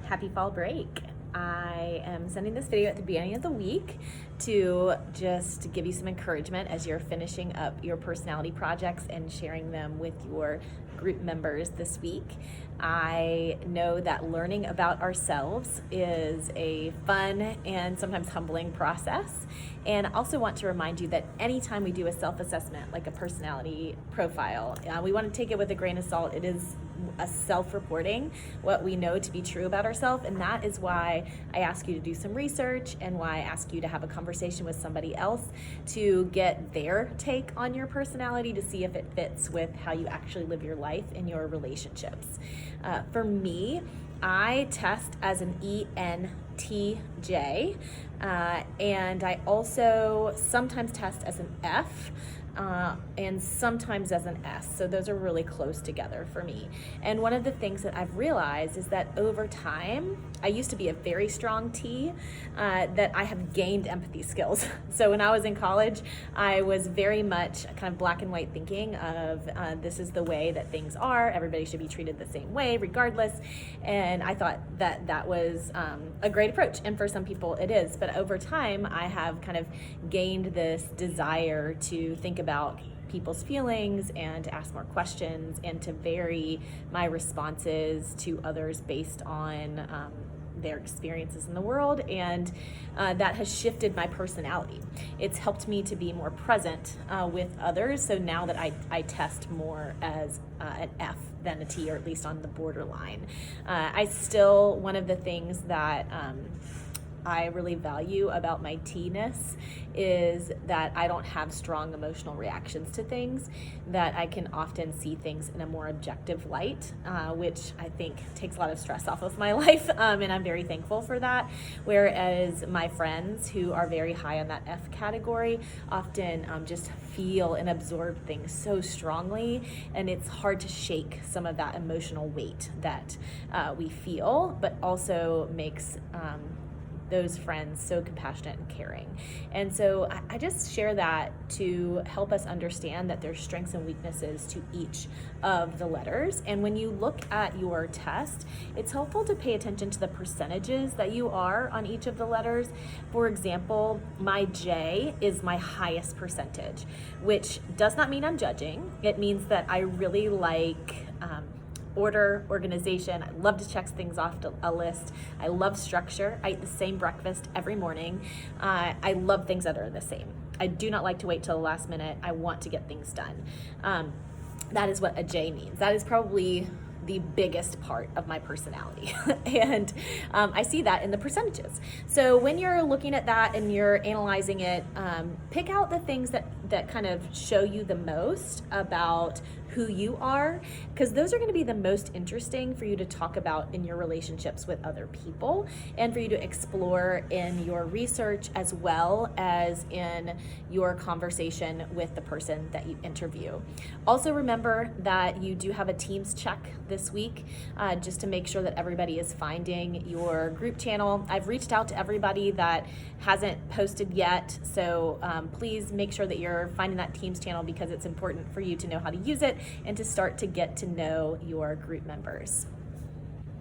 Happy fall break. I am sending this video at the beginning of the week to just give you some encouragement as you're finishing up your personality projects and sharing them with your group members this week. I know that learning about ourselves is a fun and sometimes humbling process. And I also want to remind you that anytime we do a self-assessment, like a personality profile, we want to take it with a grain of salt. It is a self-reporting what we know to be true about ourselves, and that is why I ask you to do some research and why I ask you to have a conversation with somebody else to get their take on your personality to see if it fits with how you actually live your life in your relationships. For me, I test as an ENTJ, and I also sometimes test as an F, and sometimes as an S. So those are really close together for me. And one of the things that I've realized is that over time, I used to be a very strong T, that I have gained empathy skills. So when I was in college, I was very much kind of black and white thinking of this is the way that things are. Everybody should be treated the same way regardless. And I thought that that was a great approach. And for some people it is. But over time, I have kind of gained this desire to think about people's feelings and to ask more questions and to vary my responses to others based on their experiences in the world, and that has shifted my personality. It's helped me to be more present with others, so now that I test more as an F than a T, or at least on the borderline. One of the things that I really value about my T-ness is that I don't have strong emotional reactions to things, that I can often see things in a more objective light, which I think takes a lot of stress off of my life, and I'm very thankful for that. Whereas my friends who are very high on that F category often just feel and absorb things so strongly, and it's hard to shake some of that emotional weight that we feel, but also makes those friends so compassionate and caring. And so I just share that to help us understand that there's strengths and weaknesses to each of the letters. And when you look at your test, it's helpful to pay attention to the percentages that you are on each of the letters. For example, my J is my highest percentage, which does not mean I'm judging. It means that I really like organization. I love to check things off a list. I love structure. I eat the same breakfast every morning. I love things that are the same. I do not like to wait till the last minute. I want to get things done. That is what a J means. That is probably the biggest part of my personality. And I see that in the percentages. So when you're looking at that and you're analyzing it, pick out the things that kind of show you the most about who you are, because those are going to be the most interesting for you to talk about in your relationships with other people, and for you to explore in your research as well as in your conversation with the person that you interview. Also remember that you do have a Teams check this week, just to make sure that everybody is finding your group channel. I've reached out to everybody that hasn't posted yet, so please make sure that you're finding that Teams channel, because it's important for you to know how to use it and to start to get to know your group members.